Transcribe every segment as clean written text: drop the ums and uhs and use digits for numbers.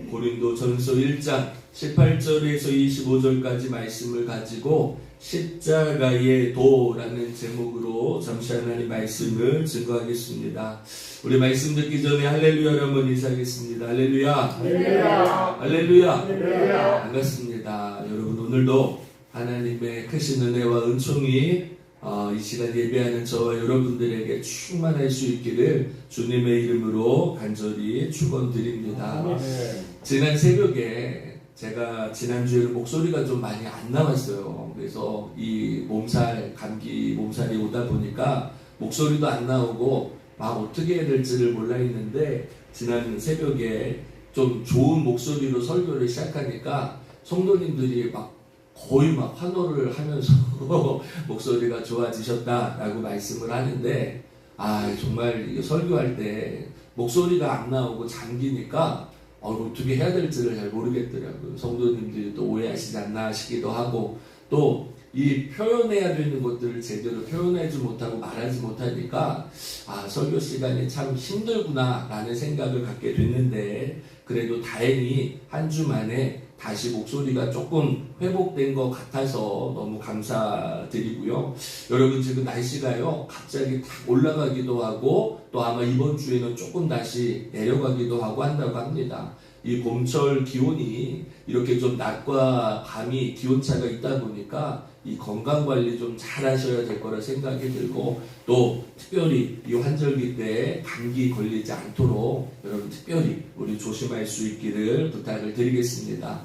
고린도전서 1장 18절에서 25절까지 말씀을 가지고 십자가의 도라는 제목으로 잠시 하나님 말씀을 증거하겠습니다. 우리 말씀 듣기 전에 할렐루야를 한번 인사하겠습니다. 할렐루야. 할렐루야. 할렐루야. 할렐루야. 반갑습니다. 여러분, 오늘도 하나님의 크신 은혜와 은총이 이 시간 예배하는 저와 여러분들에게 충만할 수 있기를 주님의 이름으로 간절히 축원드립니다. 지난 새벽에 제가 지난주에 목소리가 좀 많이 안 나왔어요. 그래서 이 감기 몸살이 오다 보니까 목소리도 안 나오고 막 어떻게 해야 될지를 몰라 했는데, 지난 새벽에 좀 좋은 목소리로 설교를 시작하니까 성도님들이 거의 환호를 하면서 목소리가 좋아지셨다라고 말씀을 하는데, 정말 설교할 때 목소리가 안 나오고 잠기니까 어떻게 해야 될지를 잘 모르겠더라고요. 성도님들이 또 오해하시지 않나 싶기도 하고, 또 이 표현해야 되는 것들을 제대로 표현하지 못하고 말하지 못하니까 설교 시간이 참 힘들구나 라는 생각을 갖게 됐는데, 그래도 다행히 한 주 만에 다시 목소리가 조금 회복된 것 같아서 너무 감사드리고요. 여러분, 지금 날씨가요 갑자기 탁 올라가기도 하고 또 아마 이번 주에는 조금 다시 내려가기도 하고 한다고 합니다. 이 봄철 기온이 이렇게 좀 낮과 밤이 기온차가 있다 보니까 이 건강관리 좀 잘 하셔야 될 거라 생각이 들고, 또 특별히 이 환절기 때 감기 걸리지 않도록 여러분 특별히 우리 조심할 수 있기를 부탁을 드리겠습니다.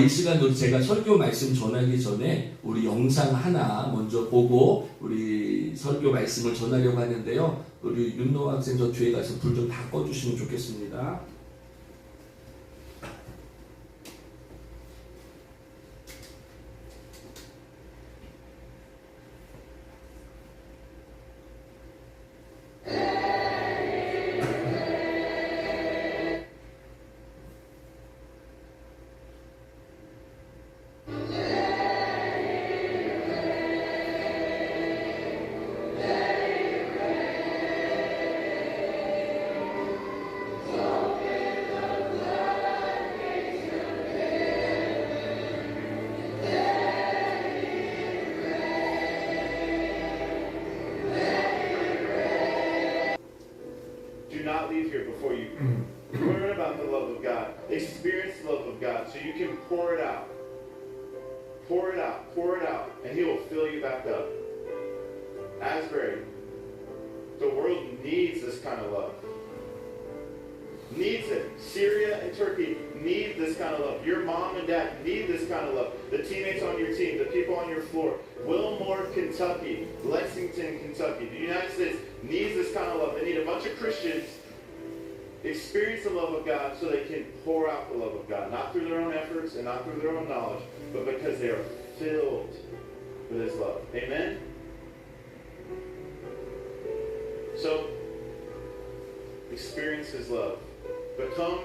이 시간으로 제가 설교 말씀 전하기 전에 우리 영상 하나 먼저 보고 우리 설교 말씀을 전하려고 하는데요. 우리 윤노 학생 저 뒤에 가서 불 좀 다 꺼주시면 좋겠습니다. Do not leave here before you learn about the love of God, experience the love of God, so you can pour it out. Pour it out, pour it out, and He will fill you back up. Asbury, the world needs this kind of love. Needs it. Syria and Turkey need this kind of love. Your mom and dad need this kind of love. The teammates on your team, the people on your floor. Wilmore, Kentucky, Lexington, Kentucky. The United States needs this kind of love. They need a bunch of Christians experience the love of God so they can pour out the love of God. Not through their own efforts and not through their own knowledge, but because they are filled with His love. Amen? So, experience His love. Become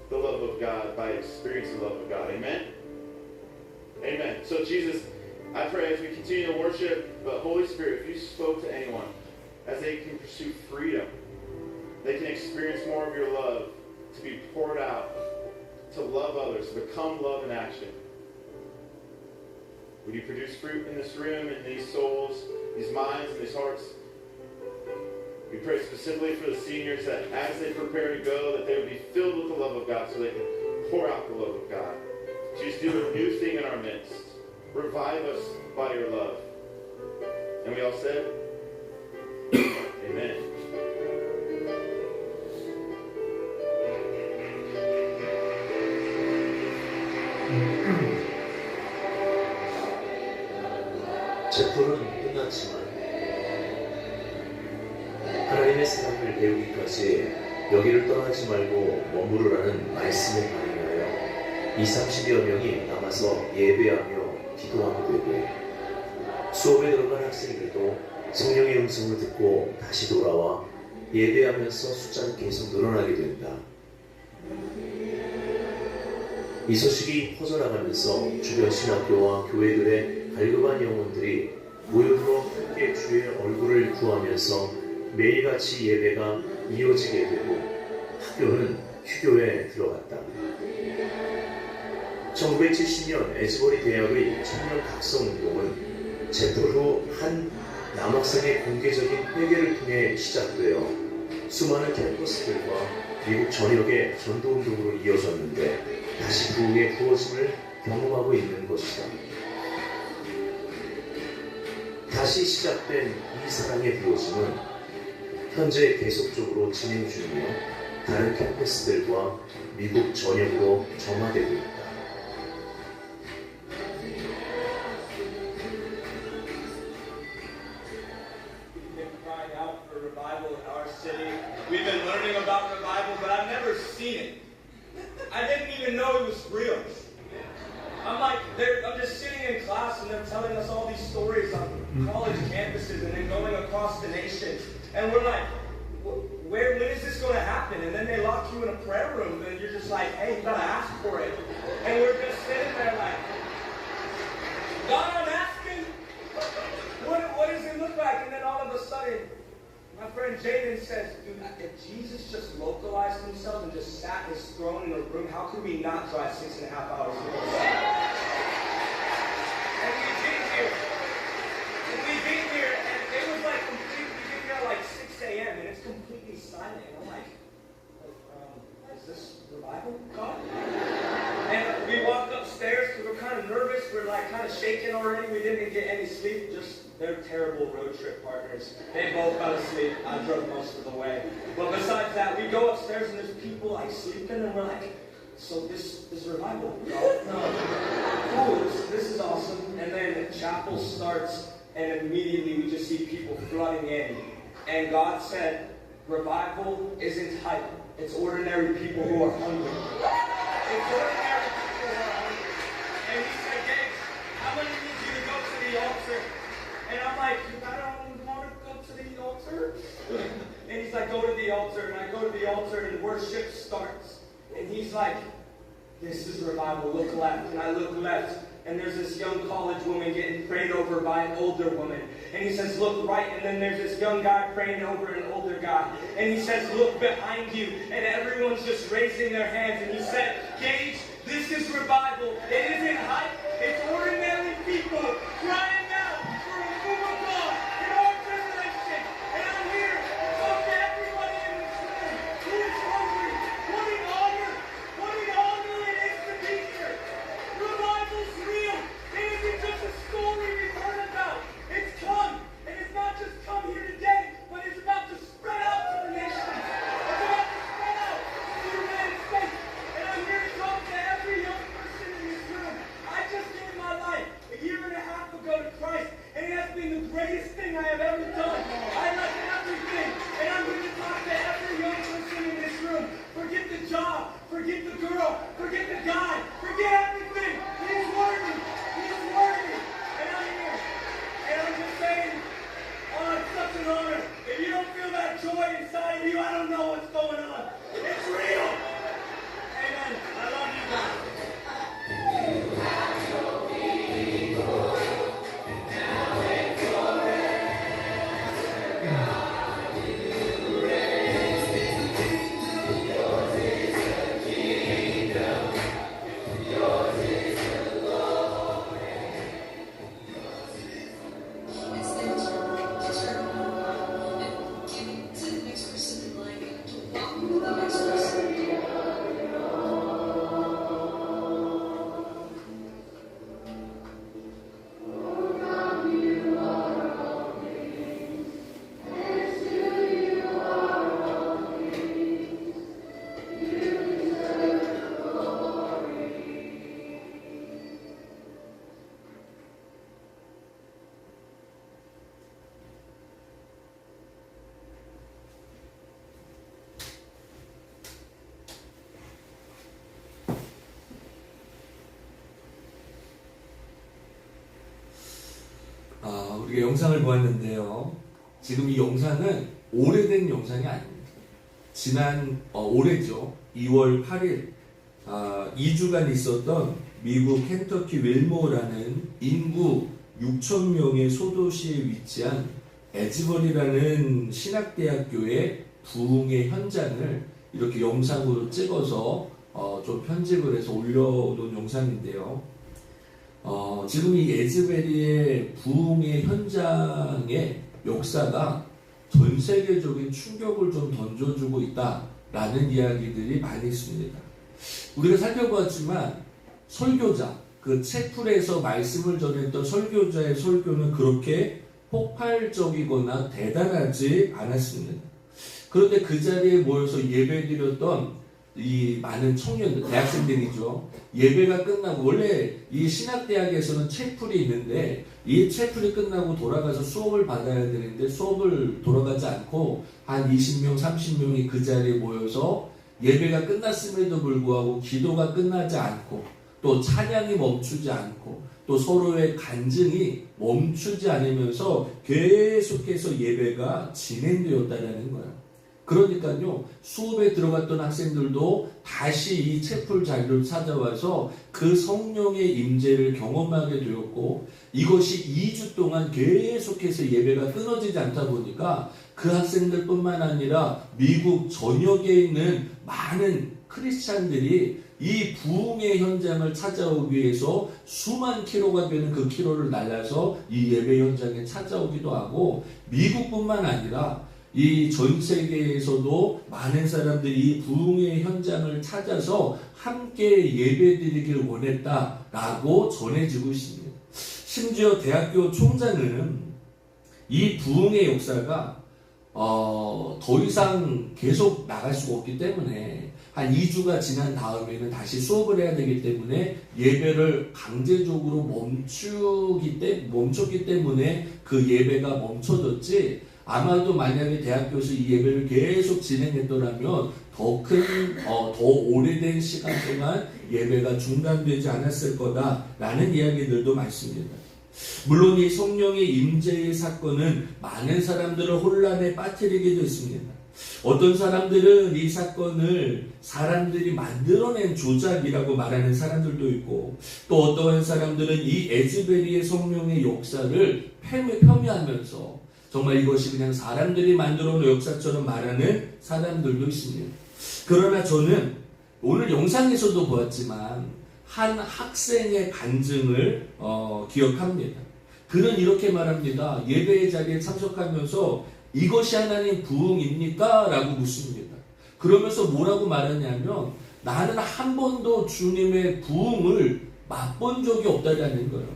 the love of God by experiencing the love of God. Amen? Amen. So Jesus, I pray as we continue to worship, but Holy Spirit, if you spoke to anyone, as they can pursue freedom, they can experience more of your love, to be poured out, to love others, become love in action. Would you produce fruit in this room, in these souls, these minds, and these hearts? We pray specifically for the seniors that as they prepare to go, that they would be filled with the love of God so they can pour out the love of God. Jesus, do a new thing in our midst. Revive us by your love. And we all said, Amen. 제풀은 끝났지만 하나님의 사랑을 배우기까지 여기를 떠나지 말고 머무르라는 말씀에 반응하여 20-30여 명이 남아서 예배하며 기도하게 되고, 수업에 들어간 학생들도 성령의 음성을 듣고 다시 돌아와 예배하면서 숫자는 계속 늘어나게 된다. 이 소식이 퍼져나가면서 주변 신학교와 교회들의 갈급한 영혼들이 모여들어 함께 주의 얼굴을 구하면서 매일같이 예배가 이어지게 되고, 학교는 휴교에 들어갔다. 1970년 에즈버리 대학의 청년 각성운동은 재풀 후 한 남학생의 공개적인 회개를 통해 시작되어 수많은 캠퍼스들과 미국 전역의 전도운동으로 이어졌는데 다시 부흥의 부어짐을 경험하고 있는 것이다. 다시 시작된 이 사랑의 부어짐은 현재 계속적으로 진행 중이며 다른 캠퍼스들과 미국 전역으로 점화되고 있다. We've been learning about revival, but I've never seen it. I didn't even know it was real. I'm just sitting in class and they're telling us all these stories on college campuses and then going across the nation. And we're like, when is this going to happen? And then they lock you in a prayer room and you're just like, hey, you got to ask for it. And we're just sitting there like, God, I'm asking, what does it look like? And then all of a sudden, my friend Jaden says, dude, if Jesus just localized himself and just sat in his throne in a room, how could we not drive 6.5 hours to go inside? And we've been here, and it was like completely, we get here at like 6 a.m. and it's completely silent. And I'm like, is this revival, God? And we walked upstairs because we're kind of nervous. We're like kind of shaking already. We didn't get any sleep. They're terrible road trip partners. They both fell asleep. I drove most of the way. But besides that, we go upstairs and there's people like sleeping and we're like, so this is revival. No. Cool, this is awesome. And then chapel starts and immediately we just see people flooding in. And God said, revival isn't hype. It's ordinary people who are hungry. It's ordinary people who are hungry. And he said, Gabe, I'm going to need you to go to the altar. And I'm like, I don't want to go to the altar. And he's like, go to the altar. And I go to the altar and worship starts. And he's like, this is revival. Look left. And I look left. And there's this young college woman getting prayed over by an older woman. And he says, look right. And then there's this young guy praying over an older guy. And he says, look behind you. And everyone's just raising their hands. And he said, Gage, this is revival. It isn't hype. It's ordinary people crying out for a move of God in our generation. And I'm here to talk to everybody in this room who is hungry. What an honor it is to be here. Revival's real. It isn't just a story we've heard about. It's come. And it's not just come here today, but it's about to spread out to the nations. It's about to spread out to the United States. And I'm here to talk to every young person in this room. I just gave my life a year and a half ago to Christ, and it has been the greatest thing I have ever done. I left everything, and I'm going to talk to every young person in this room. Forget the job, forget the girl, forget the guy, forget everything. He's worthy. He's worthy. And I'm here. And I'm just saying, oh, it's such an honor. If you don't feel that joy inside of you, I don't know what's going on. It's real. Amen. I love you guys. 우리가 영상을 보았는데요. 지금 이 영상은 오래된 영상이 아닙니다. 지난 올해죠. 2월 8일 2주간 있었던 미국 켄터키 윌모어라는 인구 6,000명의 소도시에 위치한 에즈버리라는 신학대학교의 부흥의 현장을 이렇게 영상으로 찍어서 좀 편집을 해서 올려놓은 영상인데요. 지금 이 에즈베리의 부흥의 현장의 역사가 전 세계적인 충격을 좀 던져주고 있다라는 이야기들이 많이 있습니다. 우리가 살펴보았지만 설교자, 그 채플에서 말씀을 전했던 설교자의 설교는 그렇게 폭발적이거나 대단하지 않았습니다. 그런데 그 자리에 모여서 예배드렸던 이 많은 청년들, 대학생들이죠. 예배가 끝나고, 원래 이 신학대학에서는 채플이 있는데 이 채플이 끝나고 돌아가서 수업을 받아야 되는데 수업을 돌아가지 않고 한 20명, 30명이 그 자리에 모여서 예배가 끝났음에도 불구하고 기도가 끝나지 않고 또 찬양이 멈추지 않고 또 서로의 간증이 멈추지 않으면서 계속해서 예배가 진행되었다는 거예요. 그러니까요, 수업에 들어갔던 학생들도 다시 이 채플 자리를 찾아와서 그 성령의 임재를 경험하게 되었고, 이것이 2주 동안 계속해서 예배가 끊어지지 않다 보니까 그 학생들뿐만 아니라 미국 전역에 있는 많은 크리스찬들이 이 부흥의 현장을 찾아오기 위해서 수만 킬로가 되는 그 킬로를 날라서 이 예배 현장에 찾아오기도 하고, 미국뿐만 아니라 이 전 세계에서도 많은 사람들이 이 부흥의 현장을 찾아서 함께 예배드리길 원했다라고 전해지고 있습니다. 심지어 대학교 총장은 이 부흥의 역사가 더 이상 계속 나갈 수가 없기 때문에 한 2주가 지난 다음에는 다시 수업을 해야 되기 때문에 예배를 강제적으로 멈췄기 때문에 그 예배가 멈춰졌지, 아마도 만약에 대학교에서 이 예배를 계속 진행했더라면 더 오래된 시간 동안 예배가 중단되지 않았을 거다라는 이야기들도 많습니다. 물론 이 성령의 임재의 사건은 많은 사람들을 혼란에 빠뜨리기도 했습니다. 어떤 사람들은 이 사건을 사람들이 만들어낸 조작이라고 말하는 사람들도 있고, 또 어떠한 사람들은 이 에즈베리의 성령의 역사를 폄훼하면서 정말 이것이 그냥 사람들이 만들어 놓은 역사처럼 말하는 사람들도 있습니다. 그러나 저는 오늘 영상에서도 보았지만 한 학생의 간증을 기억합니다. 그는 이렇게 말합니다. 예배의 자리에 참석하면서 이것이 하나님 부흥입니까? 라고 묻습니다. 그러면서 뭐라고 말하냐면, 나는 한 번도 주님의 부흥을 맛본 적이 없다라는 거예요.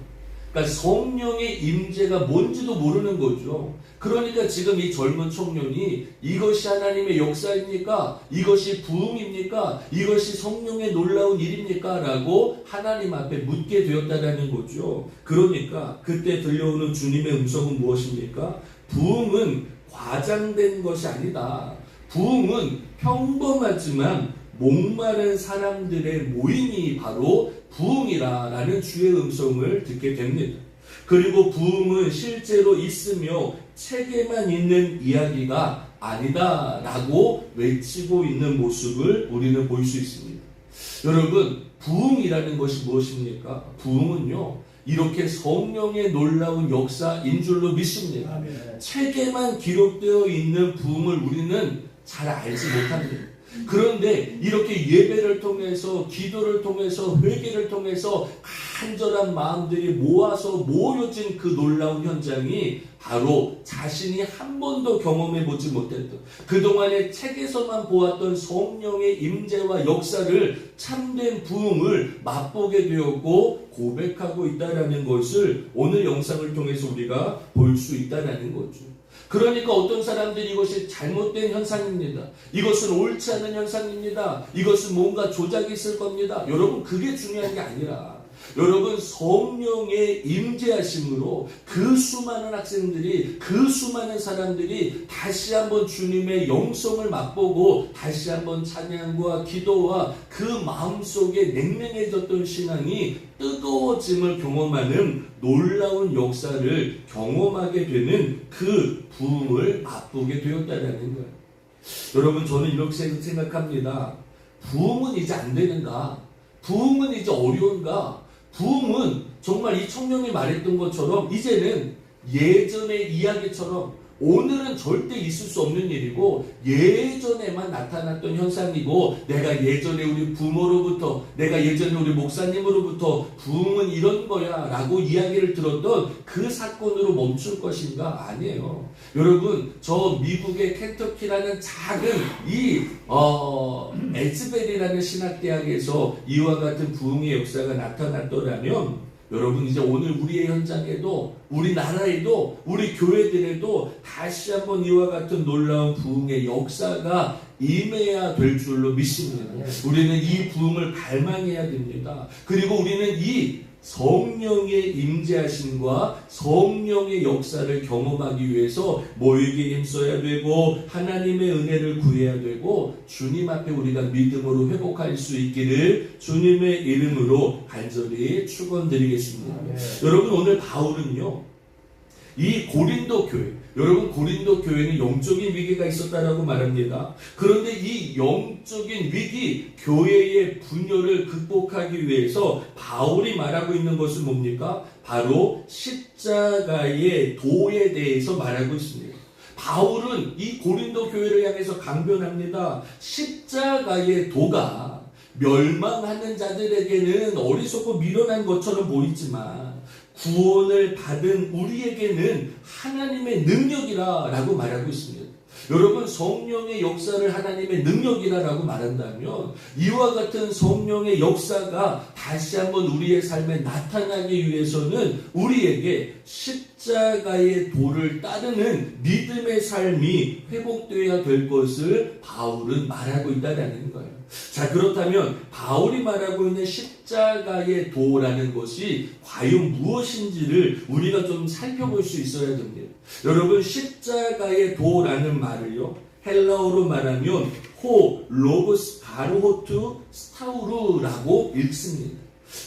그러니까 성령의 임재가 뭔지도 모르는 거죠. 그러니까 지금 이 젊은 청년이 이것이 하나님의 역사입니까? 이것이 부흥입니까? 이것이 성령의 놀라운 일입니까? 라고 하나님 앞에 묻게 되었다는 거죠. 그러니까 그때 들려오는 주님의 음성은 무엇입니까? 부흥은 과장된 것이 아니다. 부흥은 평범하지만 목마른 사람들의 모임이 바로 부흥이라는 주의 음성을 듣게 됩니다. 그리고 부흥은 실제로 있으며 책에만 있는 이야기가 아니다라고 외치고 있는 모습을 우리는 볼 수 있습니다. 여러분, 부흥이라는 것이 무엇입니까? 부흥은요, 이렇게 성령의 놀라운 역사인 줄로 믿습니다. 아멘. 책에만 기록되어 있는 부흥을 우리는 잘 알지 못합니다. 그런데 이렇게 예배를 통해서, 기도를 통해서, 회개를 통해서 간절한 마음들이 모아서 모여진 그 놀라운 현장이 바로 자신이 한 번도 경험해 보지 못했던, 그동안의 책에서만 보았던 성령의 임재와 역사를, 참된 부흥을 맛보게 되었고 고백하고 있다는 것을 오늘 영상을 통해서 우리가 볼 수 있다는 거죠. 그러니까 어떤 사람들이 이것이 잘못된 현상입니다. 이것은 옳지 않은 현상입니다. 이것은 뭔가 조작이 있을 겁니다. 여러분, 그게 중요한 게 아니라, 여러분, 성령의 임재하심으로 그 수많은 학생들이, 그 수많은 사람들이 다시 한번 주님의 영성을 맛보고 다시 한번 찬양과 기도와 그 마음속에 냉랭해졌던 신앙이 뜨거워짐을 경험하는 놀라운 역사를 경험하게 되는 그 부흥을 맛보게 되었다는 거예요. 여러분, 저는 이렇게 생각합니다. 부흥은 이제 안 되는가? 부흥은 이제 어려운가? 부흥은 정말 이 청년이 말했던 것처럼 이제는 예전의 이야기처럼 오늘은 절대 있을 수 없는 일이고 예전에만 나타났던 현상이고 내가 예전에 우리 부모로부터 내가 예전에 우리 목사님으로부터 부흥은 이런 거야 라고 이야기를 들었던 그 사건으로 멈출 것인가? 아니에요. 여러분 저 미국의 켄터키라는 작은 이 에즈벨이라는 신학대학에서 이와 같은 부흥의 역사가 나타났더라면 여러분 이제 오늘 우리의 현장에도 우리나라에도 우리 교회들에도 다시 한번 이와 같은 놀라운 부흥의 역사가 임해야 될 줄로 믿습니다. 우리는 이 부흥을 갈망해야 됩니다. 그리고 우리는 이 성령의 임재하심과 성령의 역사를 경험하기 위해서 모이게 힘써야 되고 하나님의 은혜를 구해야 되고 주님 앞에 우리가 믿음으로 회복할 수 있기를 주님의 이름으로 간절히 축원드리겠습니다. 여러분 오늘 바울은요 이 고린도 교회, 여러분 고린도 교회는 영적인 위기가 있었다라고 말합니다. 그런데 이 영적인 위기, 교회의 분열을 극복하기 위해서 바울이 말하고 있는 것은 뭡니까? 바로 십자가의 도에 대해서 말하고 있습니다. 바울은 이 고린도 교회를 향해서 강변합니다. 십자가의 도가 멸망하는 자들에게는 어리석고 미련한 것처럼 보이지만 구원을 받은 우리에게는 하나님의 능력이라고 말하고 있습니다. 여러분 성령의 역사를 하나님의 능력이라고 말한다면 이와 같은 성령의 역사가 다시 한번 우리의 삶에 나타나기 위해서는 우리에게 십자가의 도를 따르는 믿음의 삶이 회복되어야 될 것을 바울은 말하고 있다는 거예요. 자, 그렇다면 바울이 말하고 있는 십자가의 도라는 것이 과연 무엇인지를 우리가 좀 살펴볼 수 있어야 됩니다. 여러분 십자가의 도라는 말을요 헬라어로 말하면 호 로고스 가르호투 스타우르라고 읽습니다.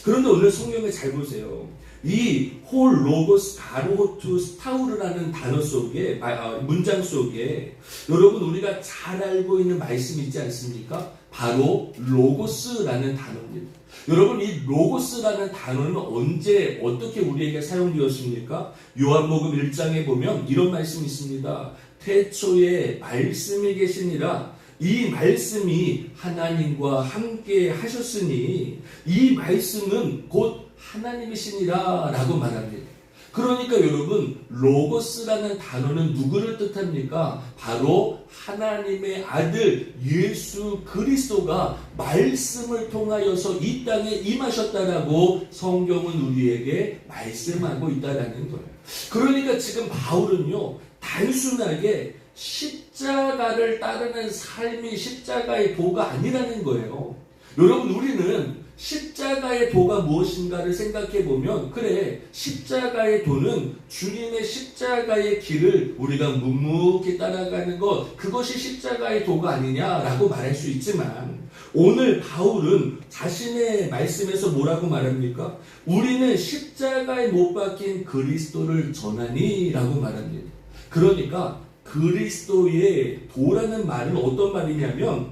그런데 오늘 성경을 잘 보세요. 이 호 로고스 가르호투 스타우르라는 단어 속에 문장 속에 여러분 우리가 잘 알고 있는 말씀이 있지 않습니까? 바로 로고스라는 단어입니다. 여러분 이 로고스라는 단어는 언제 어떻게 우리에게 사용되었습니까? 요한복음 1장에 보면 이런 말씀이 있습니다. 태초에 말씀이 계시니라 이 말씀이 하나님과 함께 하셨으니 이 말씀은 곧 하나님이시니라 라고 말합니다. 그러니까 여러분 로고스라는 단어는 누구를 뜻합니까? 바로 하나님의 아들 예수 그리스도가 말씀을 통하여서 이 땅에 임하셨다라고 성경은 우리에게 말씀하고 있다라는 거예요. 그러니까 지금 바울은요 단순하게 십자가를 따르는 삶이 십자가의 도가 아니라는 거예요. 여러분 우리는 십자가의 도가 무엇인가를 생각해 보면 그래 십자가의 도는 주님의 십자가의 길을 우리가 묵묵히 따라가는 것 그것이 십자가의 도가 아니냐라고 말할 수 있지만 오늘 바울은 자신의 말씀에서 뭐라고 말합니까? 우리는 십자가에 못 박힌 그리스도를 전하니 라고 말합니다. 그러니까 그리스도의 도라는 말은 어떤 말이냐면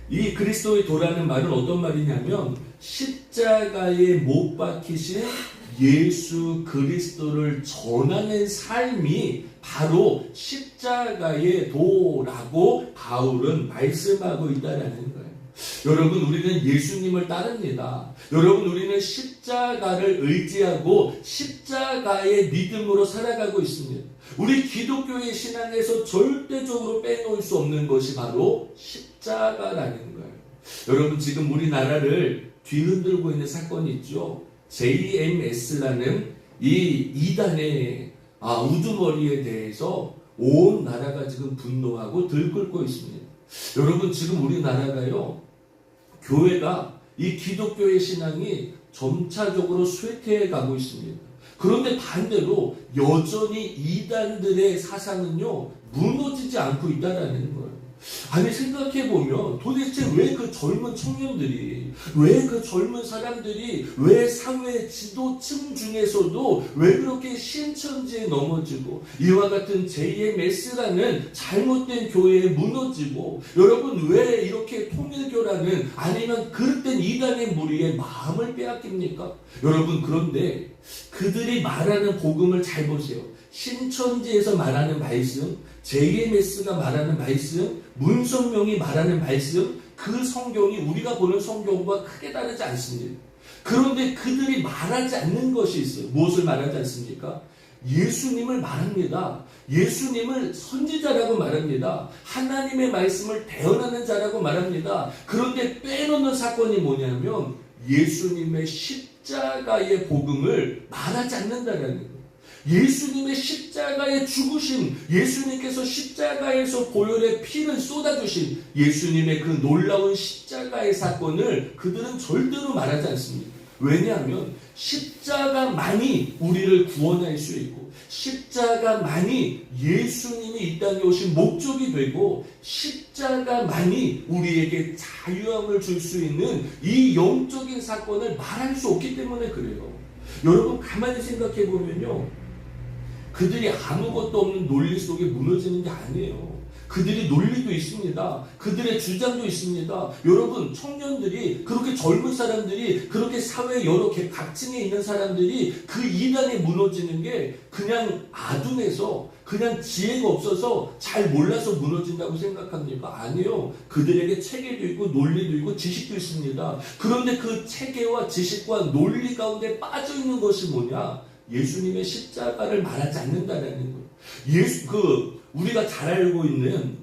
이 그리스도의 도라는 말은 어떤 말이냐면 십자가에 못 박히신 예수 그리스도를 전하는 삶이 바로 십자가의 도라고 바울은 말씀하고 있다는 거예요. 여러분 우리는 예수님을 따릅니다. 여러분 우리는 십자가를 의지하고 십자가의 믿음으로 살아가고 있습니다. 우리 기독교의 신앙에서 절대적으로 빼놓을 수 없는 것이 바로 십자가라는 거예요. 여러분 지금 우리나라를 뒤흔들고 있는 사건이 있죠. JMS라는 이 이단의 우두머리에 대해서 온 나라가 지금 분노하고 들끓고 있습니다. 여러분 지금 우리나라가요 교회가 이 기독교의 신앙이 점차적으로 쇠퇴해 가고 있습니다. 그런데 반대로 여전히 이단들의 사상은요 무너지지 않고 있다는 거예요. 아니 생각해보면 도대체 왜 그 젊은 청년들이 왜 그 젊은 사람들이 왜 사회 지도층 중에서도 왜 그렇게 신천지에 넘어지고 이와 같은 JMS라는 잘못된 교회에 무너지고 여러분 왜 이렇게 통일교라는 아니면 그릇된 이단의 무리에 마음을 빼앗깁니까? 여러분 그런데 그들이 말하는 복음을 잘 보세요. 신천지에서 말하는 말씀, JMS가 말하는 말씀, 문성명이 말하는 말씀, 그 성경이 우리가 보는 성경과 크게 다르지 않습니다. 그런데 그들이 말하지 않는 것이 있어요. 무엇을 말하지 않습니까? 예수님을 말합니다. 예수님을 선지자라고 말합니다. 하나님의 말씀을 대언하는 자라고 말합니다. 그런데 빼놓는 사건이 뭐냐면 예수님의 십자가의 복음을 말하지 않는다는 거예요. 예수님의 십자가의 죽으심, 예수님께서 십자가에서 보혈의 피를 쏟아주신 예수님의 그 놀라운 십자가의 사건을 그들은 절대로 말하지 않습니다. 왜냐하면 십자가만이 우리를 구원할 수 있고 십자가만이 예수님이 이 땅에 오신 목적이 되고 십자가만이 우리에게 자유함을 줄 수 있는 이 영적인 사건을 말할 수 없기 때문에 그래요. 여러분 가만히 생각해 보면요, 그들이 아무것도 없는 논리 속에 무너지는 게 아니에요. 그들이 논리도 있습니다. 그들의 주장도 있습니다. 여러분, 청년들이, 그렇게 젊은 사람들이, 그렇게 사회 여러 각층에 있는 사람들이 그 이단에 무너지는 게 그냥 아둔해서, 그냥 지혜가 없어서 잘 몰라서 무너진다고 생각합니까? 아니요. 그들에게 체계도 있고 논리도 있고 지식도 있습니다. 그런데 그 체계와 지식과 논리 가운데 빠져 있는 것이 뭐냐? 예수님의 십자가를 말하지 않는다는 거예요. 우리가 잘 알고 있는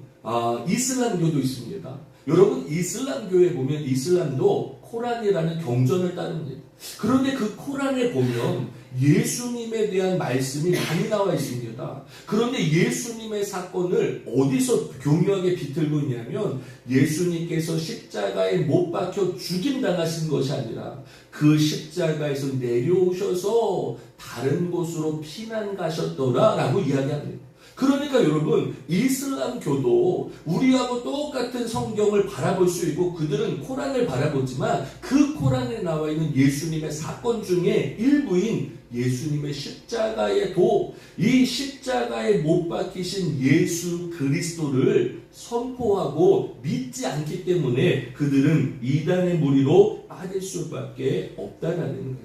이슬람교도 있습니다. 여러분, 이슬람교에 보면 이슬람도 코란이라는 경전을 따릅니다. 그런데 그 코란에 보면 예수님에 대한 말씀이 많이 나와 있습니다. 그런데 예수님의 사건을 어디서 교묘하게 비틀고 있냐면 예수님께서 십자가에 못 박혀 죽임당하신 것이 아니라 그 십자가에서 내려오셔서 다른 곳으로 피난 가셨더라 라고 이야기합니다. 그러니까 여러분, 이슬람교도 우리하고 똑같은 성경을 바라볼 수 있고 그들은 코란을 바라보지만 그 코란에 나와 있는 예수님의 사건 중에 일부인 예수님의 십자가의 이 십자가에 못 박히신 예수 그리스도를 선포하고 믿지 않기 때문에 그들은 이단의 무리로 빠질 수밖에 없다라는 거예요.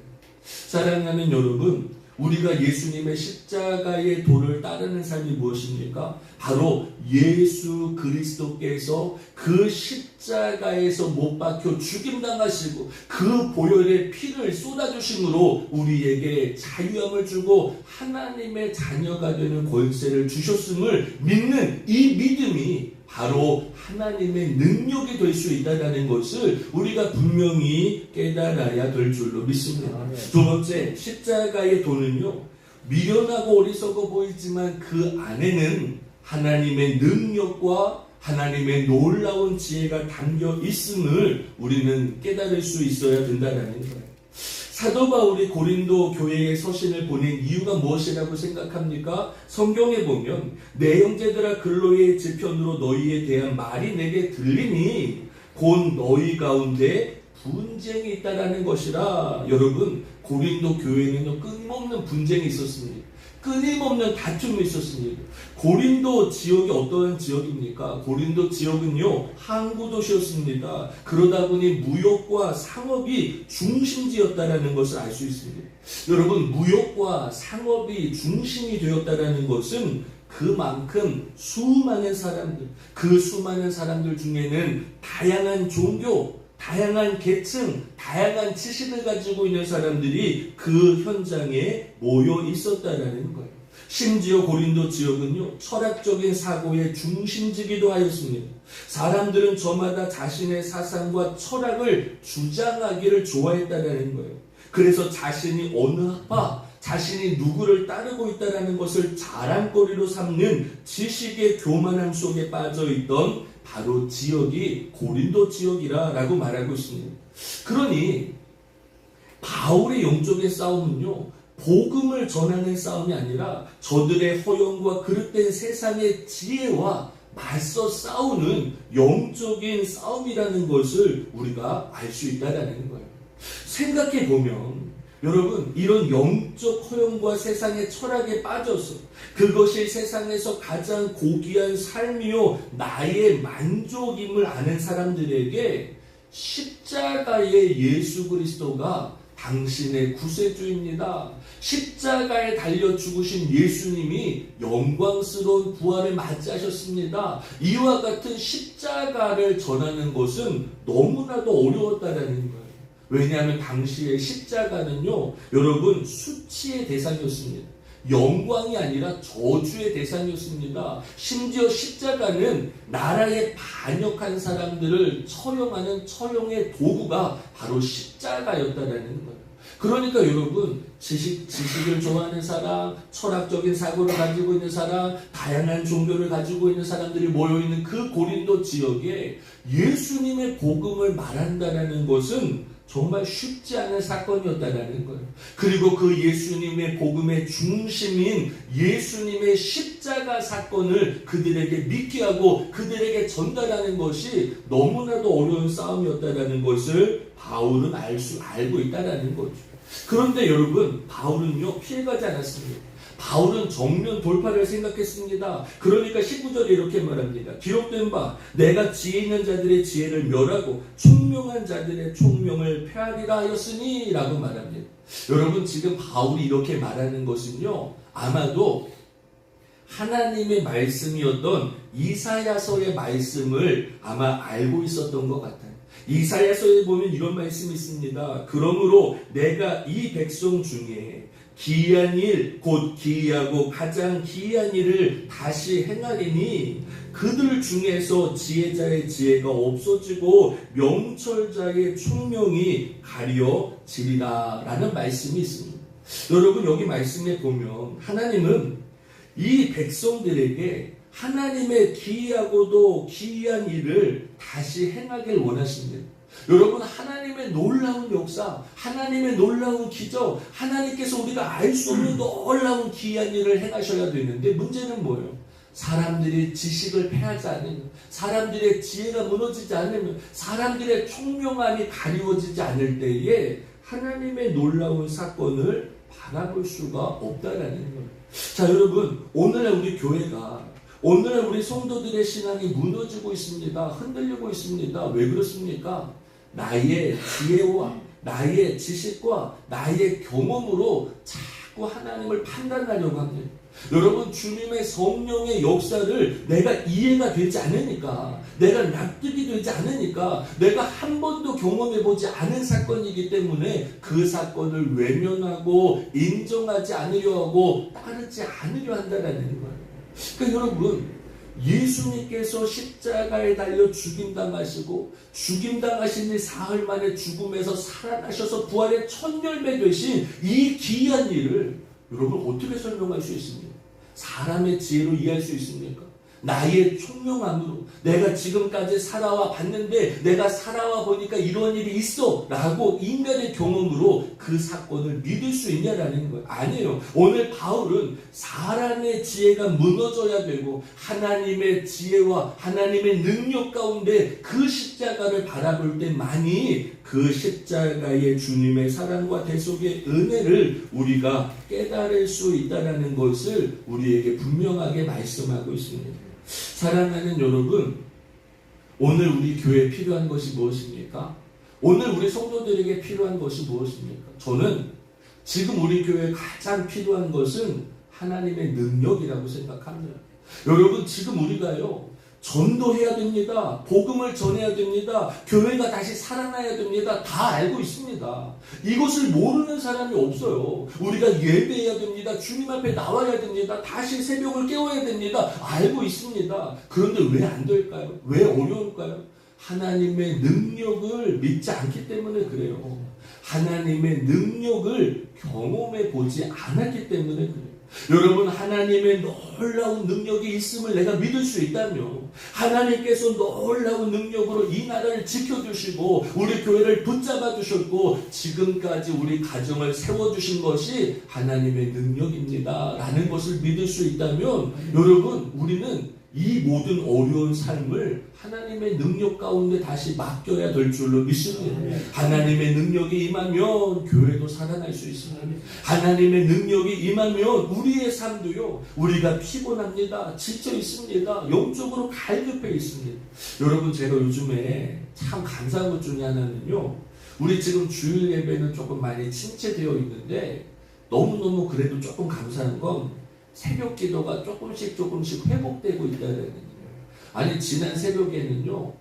사랑하는 여러분, 우리가 예수님의 십자가의 도를 따르는 삶이 무엇입니까? 바로 예수 그리스도께서 그 십자가에서 못 박혀 죽임당하시고 그 보혈의 피를 쏟아주심으로 우리에게 자유함을 주고 하나님의 자녀가 되는 권세를 주셨음을 믿는 이 믿음이 바로 하나님의 능력이 될 수 있다는 것을 우리가 분명히 깨달아야 될 줄로 믿습니다. 두 번째, 십자가의 도는요, 미련하고 어리석어 보이지만 그 안에는 하나님의 능력과 하나님의 놀라운 지혜가 담겨 있음을 우리는 깨달을 수 있어야 된다는 거예요. 사도 바울이 고린도 교회에 서신을 보낸 이유가 무엇이라고 생각합니까? 성경에 보면 내 형제들아 글로의 지편으로 너희에 대한 말이 내게 들리니 곧 너희 가운데 분쟁이 있다라는 것이라. 여러분, 고린도 교회에는 끊임없는 분쟁이 있었습니다. 끊임없는 다툼이 있었습니다. 고린도 지역이 어떠한 지역입니까? 고린도 지역은요, 항구 도시였습니다. 그러다 보니 무역과 상업이 중심지였다라는 것을 알 수 있습니다. 여러분, 무역과 상업이 중심이 되었다라는 것은 그만큼 수많은 사람들, 그 수많은 사람들 중에는 다양한 종교, 다양한 계층, 다양한 지식을 가지고 있는 사람들이 그 현장에 모여 있었다라는 거예요. 심지어 고린도 지역은요, 철학적인 사고의 중심지기도 하였습니다. 사람들은 저마다 자신의 사상과 철학을 주장하기를 좋아했다라는 거예요. 그래서 자신이 어느 학파, 자신이 누구를 따르고 있다는 것을 자랑거리로 삼는 지식의 교만함 속에 빠져있던 바로 지역이 고린도 지역이라고 말하고 있습니다. 그러니 바울의 영적인 싸움은요, 복음을 전하는 싸움이 아니라 저들의 허영과 그릇된 세상의 지혜와 맞서 싸우는 영적인 싸움이라는 것을 우리가 알 수 있다는 거예요. 생각해 보면 여러분, 이런 영적 허영과 세상의 철학에 빠져서 그것이 세상에서 가장 고귀한 삶이요 나의 만족임을 아는 사람들에게 십자가의 예수 그리스도가 당신의 구세주입니다. 십자가에 달려 죽으신 예수님이 영광스러운 부활을 맞이하셨습니다. 이와 같은 십자가를 전하는 것은 너무나도 어려웠다라는 거예요. 왜냐하면 당시의 십자가는요, 여러분 수치의 대상이었습니다. 영광이 아니라 저주의 대상이었습니다. 심지어 십자가는 나라에 반역한 사람들을 처형하는 처형의 도구가 바로 십자가였다라는 거예요. 그러니까 여러분, 지식을 좋아하는 사람, 철학적인 사고를 가지고 있는 사람, 다양한 종교를 가지고 있는 사람들이 모여있는 그 고린도 지역에 예수님의 복음을 말한다는 것은 정말 쉽지 않은 사건이었다는 거예요. 그리고 그 예수님의 복음의 중심인 예수님의 십자가 사건을 그들에게 믿게 하고 그들에게 전달하는 것이 너무나도 어려운 싸움이었다는 것을 바울은 알고 있다는 거죠. 그런데 여러분, 바울은요, 피해가지 않았습니다. 바울은 정면 돌파를 생각했습니다. 그러니까 19절에 이렇게 말합니다. 기록된 바 내가 지혜 있는 자들의 지혜를 멸하고 총명한 자들의 총명을 폐하리라 하였으니 라고 말합니다. 여러분, 지금 바울이 이렇게 말하는 것은요, 아마도 하나님의 말씀이었던 이사야서의 말씀을 아마 알고 있었던 것 같아요. 이사야서에 보면 이런 말씀이 있습니다. 그러므로 내가 이 백성 중에 기이한 일, 곧 기이하고 가장 기이한 일을 다시 행하리니 그들 중에서 지혜자의 지혜가 없어지고 명철자의 총명이 가려지리라 라는 말씀이 있습니다. 여러분, 여기 말씀에 보면 하나님은 이 백성들에게 하나님의 기이하고도 기이한 일을 다시 행하길 원하십니다. 여러분, 하나님의 놀라운 역사, 하나님의 놀라운 기적, 하나님께서 우리가 알 수 없는 놀라운 기이한 일을 행하셔야 되는데 문제는 뭐예요? 사람들이 지식을 패하지 않으면, 사람들의 지혜가 무너지지 않으면, 사람들의 총명함이 가리워지지 않을 때에 하나님의 놀라운 사건을 바라볼 수가 없다라는 거예요. 자, 여러분, 오늘날 우리 교회가, 오늘날 우리 성도들의 신앙이 무너지고 있습니다. 흔들리고 있습니다. 왜 그렇습니까? 나의 지혜와 나의 지식과 나의 경험으로 자꾸 하나님을 판단하려고 합니다. 여러분, 주님의 성령의 역사를 내가 이해가 되지 않으니까, 내가 납득이 되지 않으니까, 내가 한 번도 경험해보지 않은 사건이기 때문에 그 사건을 외면하고 인정하지 않으려 하고 따르지 않으려 한다는 거예요. 그러니까 여러분, 예수님께서 십자가에 달려 죽임당하시고 죽임당하신 이 사흘 만에 죽음에서 살아나셔서 부활의 첫 열매 되신 이 귀한 일을 여러분 어떻게 설명할 수 있습니까? 사람의 지혜로 이해할 수 있습니까? 나의 총명함으로 내가 지금까지 살아와 봤는데 내가 살아와 보니까 이런 일이 있어 라고 인간의 경험으로 그 사건을 믿을 수 있냐라는 거예요. 아니에요. 오늘 바울은 사람의 지혜가 무너져야 되고 하나님의 지혜와 하나님의 능력 가운데 그 십자가를 바라볼 때만이 그 십자가의 주님의 사랑과 대속의 은혜를 우리가 깨달을 수 있다는 것을 우리에게 분명하게 말씀하고 있습니다. 사랑하는 여러분, 오늘 우리 교회에 필요한 것이 무엇입니까? 오늘 우리 성도들에게 필요한 것이 무엇입니까? 저는 지금 우리 교회에 가장 필요한 것은 하나님의 능력이라고 생각합니다. 여러분, 지금 우리가요, 전도해야 됩니다. 복음을 전해야 됩니다. 교회가 다시 살아나야 됩니다. 다 알고 있습니다. 이것을 모르는 사람이 없어요. 우리가 예배해야 됩니다. 주님 앞에 나와야 됩니다. 다시 새벽을 깨워야 됩니다. 알고 있습니다. 그런데 왜 안 될까요? 왜 어려울까요? 하나님의 능력을 믿지 않기 때문에 그래요. 하나님의 능력을 경험해 보지 않았기 때문에 그래요. 여러분, 하나님의 놀라운 능력이 있음을 내가 믿을 수 있다며, 하나님께서 놀라운 능력으로 이 나라를 지켜주시고 우리 교회를 붙잡아 주셨고 지금까지 우리 가정을 세워주신 것이 하나님의 능력입니다 라는 것을 믿을 수 있다면, 여러분, 우리는 이 모든 어려운 삶을 하나님의 능력 가운데 다시 맡겨야 될 줄로 믿습니다. 하나님의 능력이 임하면 교회도 살아날 수 있습니다. 하나님의 능력이 임하면 우리의 삶도요, 우리가 피곤합니다. 지쳐 있습니다. 영적으로 갈급해 있습니다. 여러분, 제가 요즘에 참 감사한 것 중에 하나는요, 우리 지금 주일 예배는 조금 많이 침체되어 있는데 너무너무 그래도 조금 감사한 건 새벽 기도가 조금씩 회복되고 있다는 거예요. 아니 지난 새벽에는요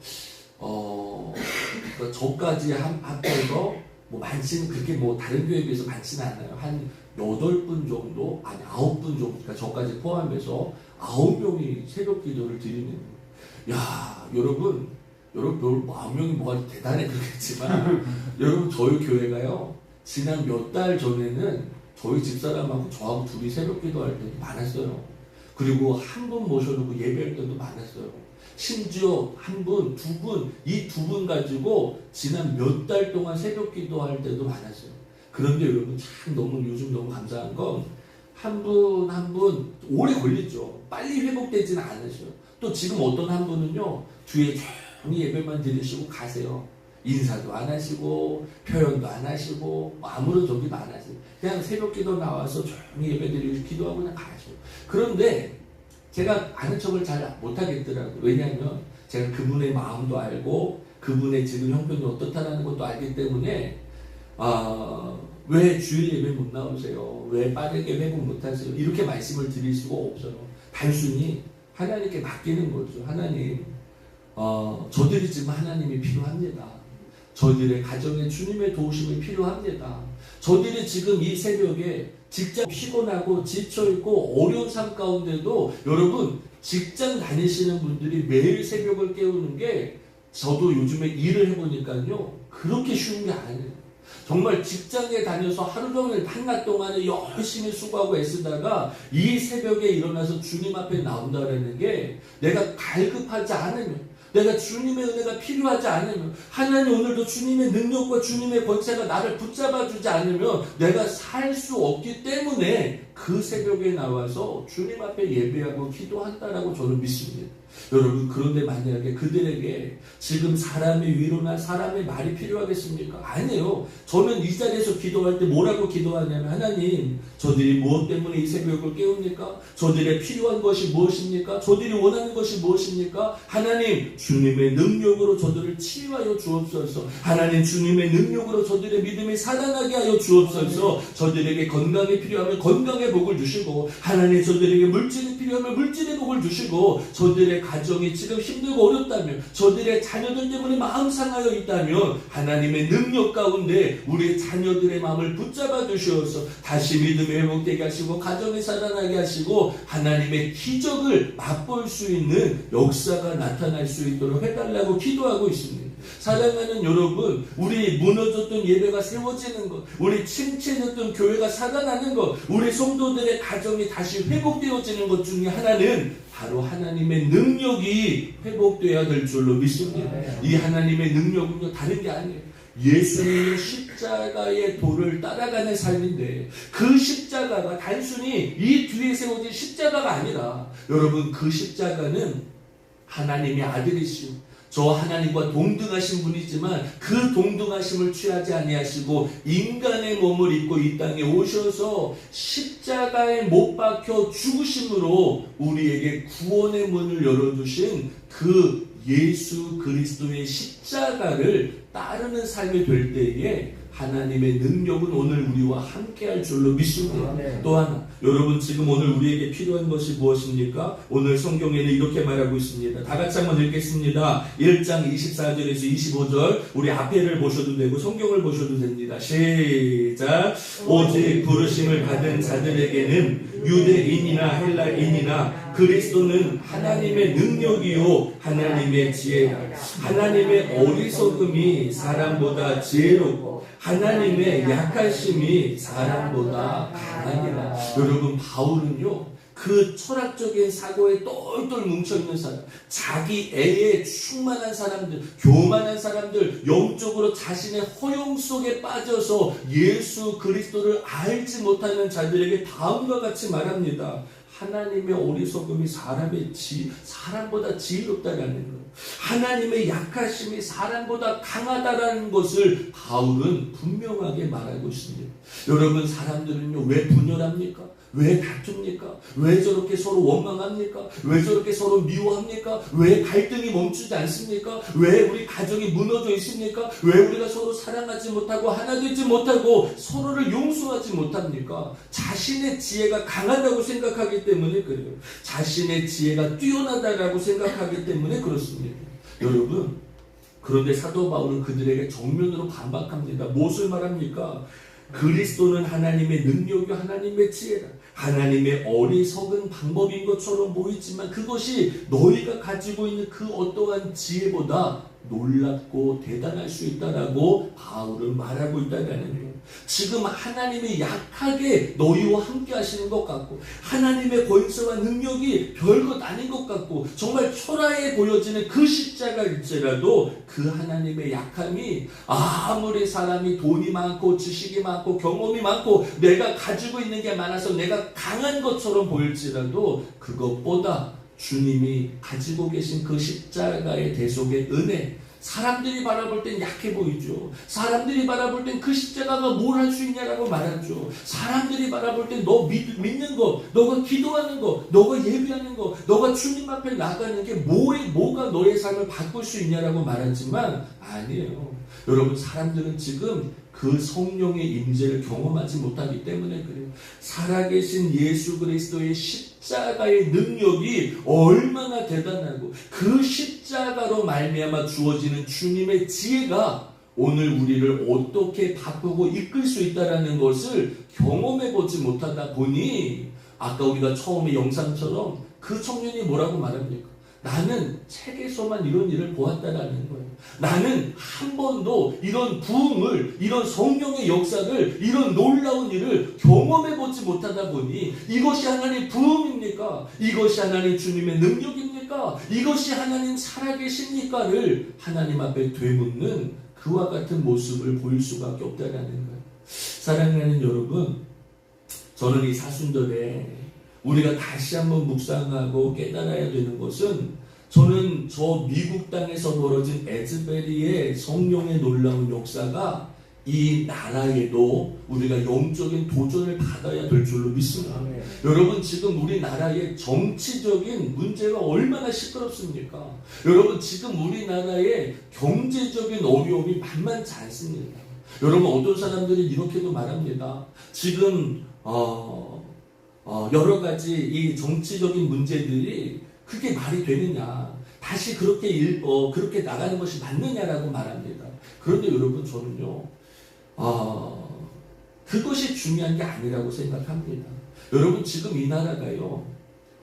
저까지 합해서 뭐 많지는 그렇게 뭐 다른 교회에 비해서 많지는 않아요. 한 8분 정도, 아니 9분 정도, 그러니까 저까지 포함해서 9명이 새벽 기도를 드리는 거예요. 야, 여러분 9명이 뭐가 대단해 그러겠지만 여러분 저희 교회가요 지난 몇 달 전에는 저희 집사람하고 저하고 둘이 새벽 기도할 때도 많았어요. 그리고 한 분 모셔놓고 예배할 때도 많았어요. 심지어 한 분, 두 분, 이 두 분 가지고 지난 몇 달 동안 새벽 기도할 때도 많았어요. 그런데 여러분 참 요즘 너무 감사한 건 한 분 한 분 오래 걸리죠. 빨리 회복되지는 않으셔요. 또 지금 어떤 한 분은요 뒤에 조용히 예배만 드리시고 가세요. 인사도 안 하시고 표현도 안 하시고 아무런 저기도 안 하세요. 그냥 새벽 기도 나와서 조용히 예배 드리고 기도하고 그냥 가셔요. 그런데 제가 아는 척을 잘 못하겠더라고요. 왜냐하면 제가 그분의 마음도 알고 그분의 지금 형편이 어떻다는 것도 알기 때문에 왜 주일 예배 못 나오세요? 왜 빠르게 회복 못하세요? 이렇게 말씀을 드릴 수가 없어요. 단순히 하나님께 맡기는 거죠. 하나님 저들이 지금 하나님이 필요합니다. 저들의 가정에 주님의 도우심이 필요합니다. 저들이 지금 이 새벽에 직장 피곤하고 지쳐있고 어려운 삶 가운데도 여러분 직장 다니시는 분들이 매일 새벽을 깨우는 게 저도 요즘에 일을 해보니까요 그렇게 쉬운 게 아니에요. 정말 직장에 다녀서 하루 종일 한낮 동안에 열심히 수고하고 애쓰다가 이 새벽에 일어나서 주님 앞에 나온다는 게 내가 갈급하지 않으면 내가 주님의 은혜가 필요하지 않으면 하나님 오늘도 주님의 능력과 주님의 권세가 나를 붙잡아주지 않으면 내가 살 수 없기 때문에 그 새벽에 나와서 주님 앞에 예배하고 기도한다라고 저는 믿습니다. 여러분 그런데 만약에 그들에게 지금 사람의 위로나 사람의 말이 필요하겠습니까? 아니에요. 저는 이 자리에서 기도할 때 뭐라고 기도하냐면 하나님 저들이 무엇 때문에 이 새벽을 깨웁니까? 저들의 필요한 것이 무엇입니까? 저들이 원하는 것이 무엇입니까? 하나님 주님의 능력으로 저들을 치유하여 주옵소서. 하나님 주님의 능력으로 저들의 믿음이 살아나게 하여 주옵소서. 저들에게 건강이 필요하면 건강의 복을 주시고 하나님 저들에게 물질이 필요하면 물질의 복을 주시고 저들의 가정이 지금 힘들고 어렵다면 저들의 자녀들 때문에 마음 상하여 있다면 하나님의 능력 가운데 우리 자녀들의 마음을 붙잡아 주시어서 다시 믿음이 회복되게 하시고 가정이 살아나게 하시고 하나님의 기적을 맛볼 수 있는 역사가 나타날 수 있도록 해달라고 기도하고 있습니다. 사랑하는 여러분, 우리 무너졌던 예배가 세워지는 것, 우리 침체됐던 교회가 살아나는 것, 우리 성도들의 가정이 다시 회복되어지는 것 중에 하나는 바로 하나님의 능력이 회복되어야 될 줄로 믿습니다. 이 하나님의 능력은요 다른 게 아니에요. 예수님의 십자가의 도를 따라가는 삶인데 그 십자가가 단순히 이 뒤에 세워진 십자가가 아니라 여러분 그 십자가는 하나님의 아들이시오. 저 하나님과 동등하신 분이지만 그 동등하심을 취하지 아니하시고 인간의 몸을 입고 이 땅에 오셔서 십자가에 못 박혀 죽으심으로 우리에게 구원의 문을 열어주신 그 예수 그리스도의 십자가를 따르는 삶이 될 때에 하나님의 능력은 오늘 우리와 함께할 줄로 믿습니다. 또 하나, 여러분 지금 오늘 우리에게 필요한 것이 무엇입니까? 오늘 성경에는 이렇게 말하고 있습니다. 다 같이 한번 읽겠습니다. 1장 24절에서 25절 우리 앞에를 보셔도 되고 성경을 보셔도 됩니다. 시작. 오직 부르심을 받은 자들에게는 유대인이나 헬라인이나 그리스도는 하나님의 능력이요 하나님의 지혜라. 하나님의 어리석음이 사람보다 지혜롭고 하나님의 약하심이 사람보다 강하니라. 여러분 바울은요 그 철학적인 사고에 똘똘 뭉쳐있는 사람, 자기 애에 충만한 사람들, 교만한 사람들, 영적으로 자신의 허영 속에 빠져서 예수 그리스도를 알지 못하는 자들에게 다음과 같이 말합니다. 하나님의 어리석음이 사람보다 지혜롭다라는 것. 하나님의 약하심이 사람보다 강하다라는 것을 바울은 분명하게 말하고 있습니다. 여러분, 사람들은요, 왜 분열합니까? 왜 다툽니까? 왜 저렇게 서로 원망합니까? 왜 저렇게 서로 미워합니까? 왜 갈등이 멈추지 않습니까? 왜 우리 가정이 무너져 있습니까? 왜 우리가 서로 사랑하지 못하고 하나 되지 못하고 서로를 용서하지 못합니까? 자신의 지혜가 강하다고 생각하기 때문에 그래요. 자신의 지혜가 뛰어나다라고 생각하기 때문에 그렇습니다. 여러분, 그런데 사도 바울은 그들에게 정면으로 반박합니다. 무엇을 말합니까? 그리스도는 하나님의 능력이요 하나님의 지혜라. 하나님의 어리석은 방법인 것처럼 보이지만 그것이 너희가 가지고 있는 그 어떠한 지혜보다 놀랍고 대단할 수 있다라고 바울은 말하고 있다는 거예요. 지금 하나님이 약하게 너희와 함께 하시는 것 같고 하나님의 권세와 능력이 별것 아닌 것 같고 정말 초라해 보여지는 그 십자가일지라도 그 하나님의 약함이 아무리 사람이 돈이 많고 지식이 많고 경험이 많고 내가 가지고 있는 게 많아서 내가 강한 것처럼 보일지라도 그것보다 주님이 가지고 계신 그 십자가의 대속의 은혜, 사람들이 바라볼 땐 약해 보이죠. 사람들이 바라볼 땐 그 십자가가 뭘 할 수 있냐라고 말하죠. 사람들이 바라볼 땐 너 믿는 거, 너가 기도하는 거, 너가 예배하는 거, 너가 주님 앞에 나가는 게 뭐가 너의 삶을 바꿀 수 있냐라고 말하지만 아니에요. 여러분, 사람들은 지금 그 성령의 임재를 경험하지 못하기 때문에 그래요. 살아계신 예수 그리스도의 십자가의 능력이 얼마나 대단하고 그 십자가로 말미암아 주어지는 주님의 지혜가 오늘 우리를 어떻게 바꾸고 이끌 수 있다는 것을 경험해 보지 못하다 보니 아까 우리가 처음에 영상처럼 그 청년이 뭐라고 말합니까? 나는 책에서만 이런 일을 보았다라는 거예요. 나는 한 번도 이런 부흥을, 이런 성령의 역사를, 이런 놀라운 일을 경험해보지 못하다 보니 이것이 하나님 부흥입니까? 이것이 하나님 주님의 능력입니까? 이것이 하나님 살아계십니까를 하나님 앞에 되묻는 그와 같은 모습을 보일 수밖에 없다라는 거예요. 사랑하는 여러분, 저는 이 사순절에 우리가 다시 한번 묵상하고 깨달아야 되는 것은 저는 저 미국 땅에서 벌어진 에즈베리의 성령의 놀라운 역사가 이 나라에도 우리가 영적인 도전을 받아야 될 줄로 믿습니다. 여러분, 지금 우리나라의 정치적인 문제가 얼마나 시끄럽습니까? 여러분, 지금 우리나라의 경제적인 어려움이 만만치 않습니다. 여러분, 어떤 사람들이 이렇게도 말합니다. 지금 여러 가지 이 정치적인 문제들이 그게 말이 되느냐, 다시 그렇게 나가는 것이 맞느냐라고 말합니다. 그런데 여러분, 저는요, 그것이 중요한 게 아니라고 생각합니다. 여러분, 지금 이 나라가요,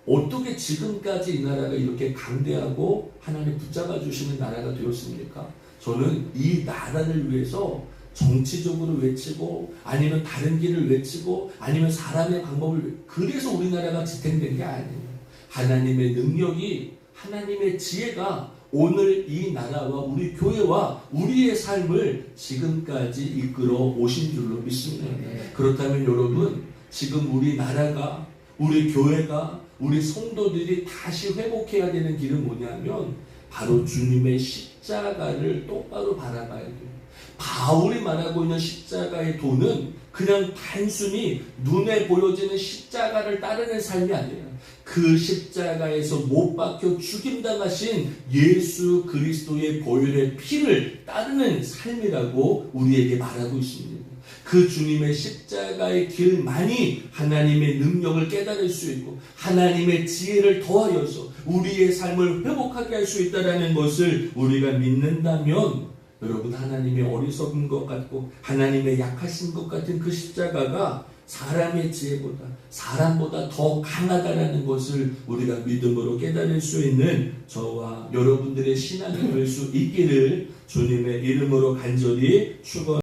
어떻게 지금까지 이 나라가 이렇게 강대하고 하나님 붙잡아 주시는 나라가 되었습니까? 저는 이 나라를 위해서 정치적으로 외치고 아니면 다른 길을 외치고 아니면 사람의 방법을 그래서 우리나라가 지탱된 게 아니에요. 하나님의 능력이, 하나님의 지혜가 오늘 이 나라와 우리 교회와 우리의 삶을 지금까지 이끌어 오신 줄로 믿습니다. 그렇다면 여러분, 지금 우리 나라가, 우리 교회가, 우리 성도들이 다시 회복해야 되는 길은 뭐냐면 바로 주님의 십자가를 똑바로 바라봐야 돼요. 바울이 말하고 있는 십자가의 도는 그냥 단순히 눈에 보여지는 십자가를 따르는 삶이 아니에요. 그 십자가에서 못 박혀 죽임당하신 예수 그리스도의 보혈의 피를 따르는 삶이라고 우리에게 말하고 있습니다. 그 주님의 십자가의 길만이 하나님의 능력을 깨달을 수 있고 하나님의 지혜를 더하여서 우리의 삶을 회복하게 할 수 있다는 것을 우리가 믿는다면 여러분, 하나님의 어리석은 것 같고 하나님의 약하신 것 같은 그 십자가가 사람의 지혜보다, 사람보다 더 강하다라는 것을 우리가 믿음으로 깨달을 수 있는 저와 여러분들의 신앙이 될 수 있기를 주님의 이름으로 간절히 축원합니다.